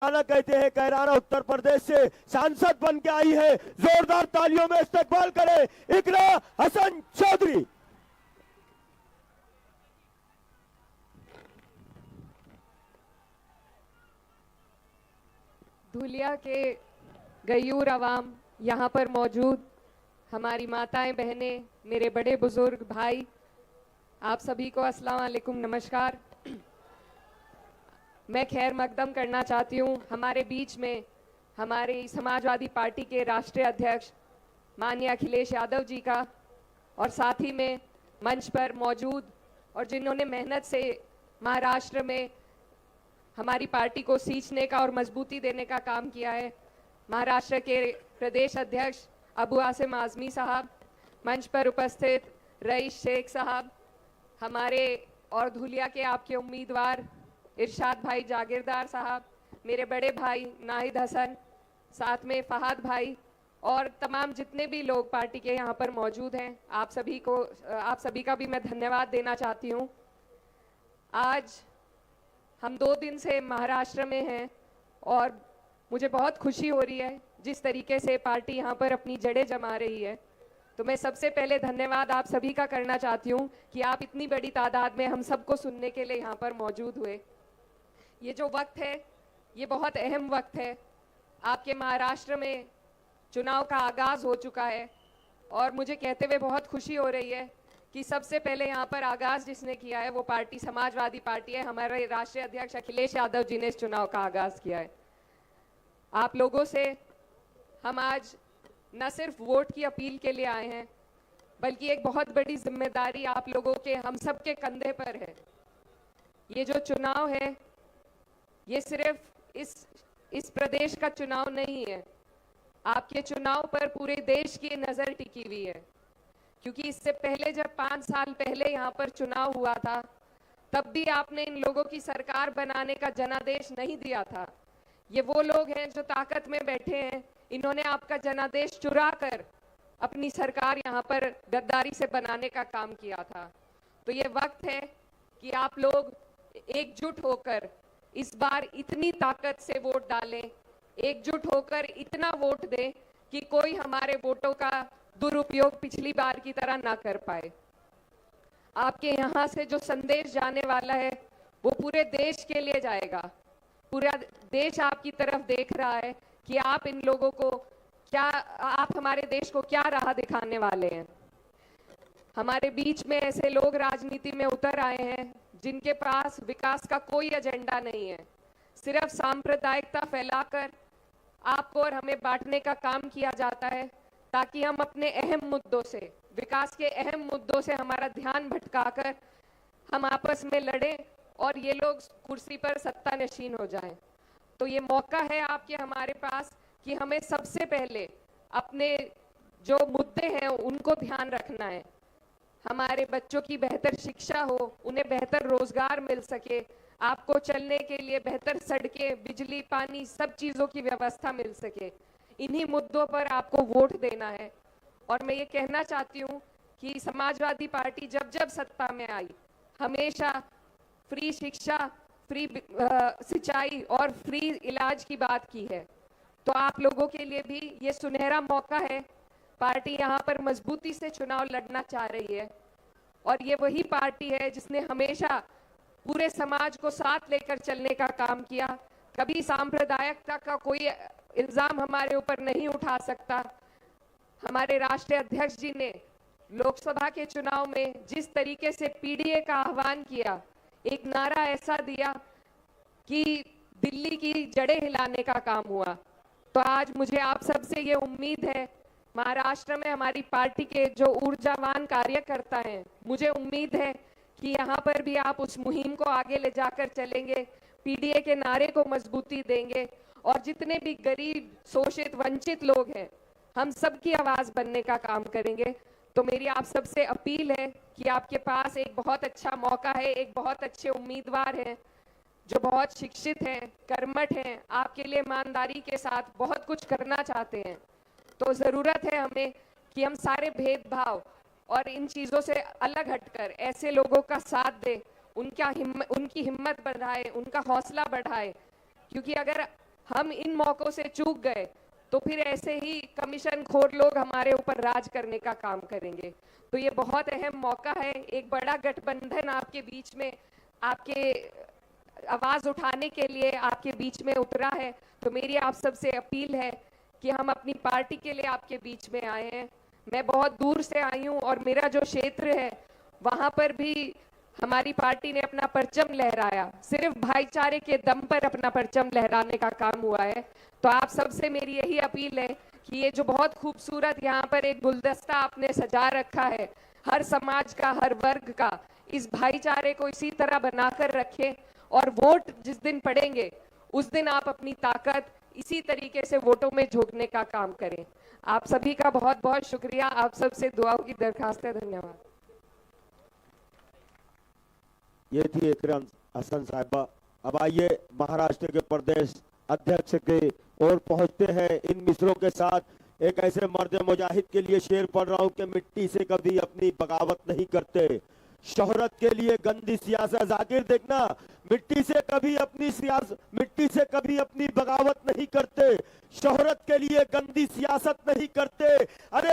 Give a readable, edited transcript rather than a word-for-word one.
कैराना कहते हैं, कैराना उत्तर प्रदेश से सांसद बन के आई है। जोरदार तालियों में इस्तकबाल करें इकरा हसन चौधरी। धुलिया के गयूर अवाम, यहाँ पर मौजूद हमारी माताएं बहनें, मेरे बड़े बुजुर्ग भाई, आप सभी को अस्सलाम वालेकुम, नमस्कार। मैं खैर मकदम करना चाहती हूँ हमारे बीच में हमारे समाजवादी पार्टी के राष्ट्रीय अध्यक्ष माननीय अखिलेश यादव जी का, और साथ ही में मंच पर मौजूद और जिन्होंने मेहनत से महाराष्ट्र में हमारी पार्टी को सींचने का और मजबूती देने का काम किया है, महाराष्ट्र के प्रदेश अध्यक्ष अबू आसिम आजमी साहब, मंच पर उपस्थित रईस शेख साहब, हमारे और धुलिया के आपके उम्मीदवार इरशाद भाई जागीरदार साहब, मेरे बड़े भाई नाहिद हसन, साथ में फहाद भाई और तमाम जितने भी लोग पार्टी के यहाँ पर मौजूद हैं, आप सभी का भी मैं धन्यवाद देना चाहती हूँ। आज हम 2 दिन से महाराष्ट्र में हैं और मुझे बहुत खुशी हो रही है जिस तरीके से पार्टी यहाँ पर अपनी जड़ें जमा रही है। तो मैं सबसे पहले धन्यवाद आप सभी का करना चाहती हूँ कि आप इतनी बड़ी तादाद में हम सबको सुनने के लिए यहाँ पर मौजूद हुए। ये जो वक्त है ये बहुत अहम वक्त है। आपके महाराष्ट्र में चुनाव का आगाज हो चुका है और मुझे कहते हुए बहुत खुशी हो रही है कि सबसे पहले यहाँ पर आगाज जिसने किया है वो पार्टी समाजवादी पार्टी है। हमारे राष्ट्रीय अध्यक्ष अखिलेश यादव जी ने इस चुनाव का आगाज किया है। आप लोगों से हम आज न सिर्फ वोट की अपील के लिए आए हैं, बल्कि एक बहुत बड़ी जिम्मेदारी आप लोगों के हम सबके कंधे पर है। ये जो चुनाव है ये सिर्फ इस प्रदेश का चुनाव नहीं है, आपके चुनाव पर पूरे देश की नजर टिकी हुई है। क्योंकि इससे पहले जब 5 साल पहले यहाँ पर चुनाव हुआ था तब भी आपने इन लोगों की सरकार बनाने का जनादेश नहीं दिया था। ये वो लोग हैं जो ताकत में बैठे हैं, इन्होंने आपका जनादेश चुरा कर अपनी सरकार यहाँ पर गद्दारी से बनाने का काम किया था। तो ये वक्त है कि आप लोग एकजुट होकर इस बार इतनी ताकत से वोट डालें, एकजुट होकर इतना वोट दें कि कोई हमारे वोटों का दुरुपयोग पिछली बार की तरह ना कर पाए। आपके यहाँ से जो संदेश जाने वाला है वो पूरे देश के लिए जाएगा। पूरा देश आपकी तरफ देख रहा है कि आप इन लोगों को आप हमारे देश को क्या राह दिखाने वाले हैं। हमारे बीच में ऐसे लोग राजनीति में उतर आए हैं जिनके पास विकास का कोई एजेंडा नहीं है, सिर्फ सांप्रदायिकता फैलाकर आपको और हमें बांटने का काम किया जाता है ताकि हम अपने अहम मुद्दों से, विकास के अहम मुद्दों से हमारा ध्यान भटकाकर हम आपस में लड़ें और ये लोग कुर्सी पर सत्ता नशीन हो जाएं। तो ये मौका है आपके हमारे पास कि हमें सबसे पहले अपने जो मुद्दे हैं उनको ध्यान रखना है। हमारे बच्चों की बेहतर शिक्षा हो, उन्हें बेहतर रोजगार मिल सके, आपको चलने के लिए बेहतर सड़कें, बिजली, पानी, सब चीज़ों की व्यवस्था मिल सके। इन्हीं मुद्दों पर आपको वोट देना है। और मैं ये कहना चाहती हूँ कि समाजवादी पार्टी जब जब सत्ता में आई हमेशा फ्री शिक्षा, फ्री सिंचाई और फ्री इलाज की बात की है। तो आप लोगों के लिए भी ये सुनहरा मौका है। पार्टी यहाँ पर मजबूती से चुनाव लड़ना चाह रही है और ये वही पार्टी है जिसने हमेशा पूरे समाज को साथ लेकर चलने का काम किया। कभी सांप्रदायिकता का कोई इल्जाम हमारे ऊपर नहीं उठा सकता। हमारे राष्ट्रीय अध्यक्ष जी ने लोकसभा के चुनाव में जिस तरीके से पीडीए का आह्वान किया, एक नारा ऐसा दिया कि दिल्ली की जड़ें हिलाने का काम हुआ। तो आज मुझे आप सबसे ये उम्मीद है, महाराष्ट्र में हमारी पार्टी के जो ऊर्जावान कार्यकर्ता हैं, मुझे उम्मीद है कि यहाँ पर भी आप उस मुहिम को आगे ले जाकर चलेंगे, पीडीए के नारे को मजबूती देंगे और जितने भी गरीब, शोषित, वंचित लोग हैं, हम सबकी आवाज बनने का काम करेंगे। तो मेरी आप सबसे अपील है कि आपके पास एक बहुत अच्छा मौका है, एक बहुत अच्छे उम्मीदवार हैं जो बहुत शिक्षित हैं, कर्मठ हैं, आपके लिए ईमानदारी के साथ बहुत कुछ करना चाहते हैं। तो ज़रूरत है हमें कि हम सारे भेदभाव और इन चीज़ों से अलग हटकर ऐसे लोगों का साथ दें, उनकी हिम्मत बढ़ाए, उनका हौसला बढ़ाए। क्योंकि अगर हम इन मौकों से चूक गए तो फिर ऐसे ही कमीशन खोर लोग हमारे ऊपर राज करने का काम करेंगे। तो ये बहुत अहम मौका है, एक बड़ा गठबंधन आपके बीच में, आपके आवाज उठाने के लिए आपके बीच में उतरा है। तो मेरी आप सबसे अपील है कि हम अपनी पार्टी के लिए आपके बीच में आए हैं। मैं बहुत दूर से आई हूँ और मेरा जो क्षेत्र है वहां पर भी हमारी पार्टी ने अपना परचम लहराया, सिर्फ भाईचारे के दम पर अपना परचम लहराने का काम हुआ है। तो आप सबसे मेरी यही अपील है कि ये जो बहुत खूबसूरत यहाँ पर एक गुलदस्ता आपने सजा रखा है, हर समाज का, हर वर्ग का, इस भाईचारे को इसी तरह बनाकर रखें और वोट जिस दिन पड़ेंगे उस दिन आप अपनी ताकत इसी तरीके से वोटों में झोंकने का काम करें। आप सभी का बहुत बहुत शुक्रिया, आप सबसे दुआओं की दरखास्त है। धन्यवाद। ये थी इकरा हसन साहिबा। अब आइए महाराष्ट्र के प्रदेश अध्यक्ष के ओर पहुंचते हैं इन मिसरों के साथ। एक ऐसे मर्द मुजाहिद के लिए शेर पढ़ रहा हूं कि मिट्टी से कभी अपनी बगावत नहीं करते, शोहरत के लिए गंदी सियासत। जाकिर देखना, मिट्टी से कभी अपनी बगावत नहीं करते, शोहरत के लिए गंदी सियासत नहीं करते। अरे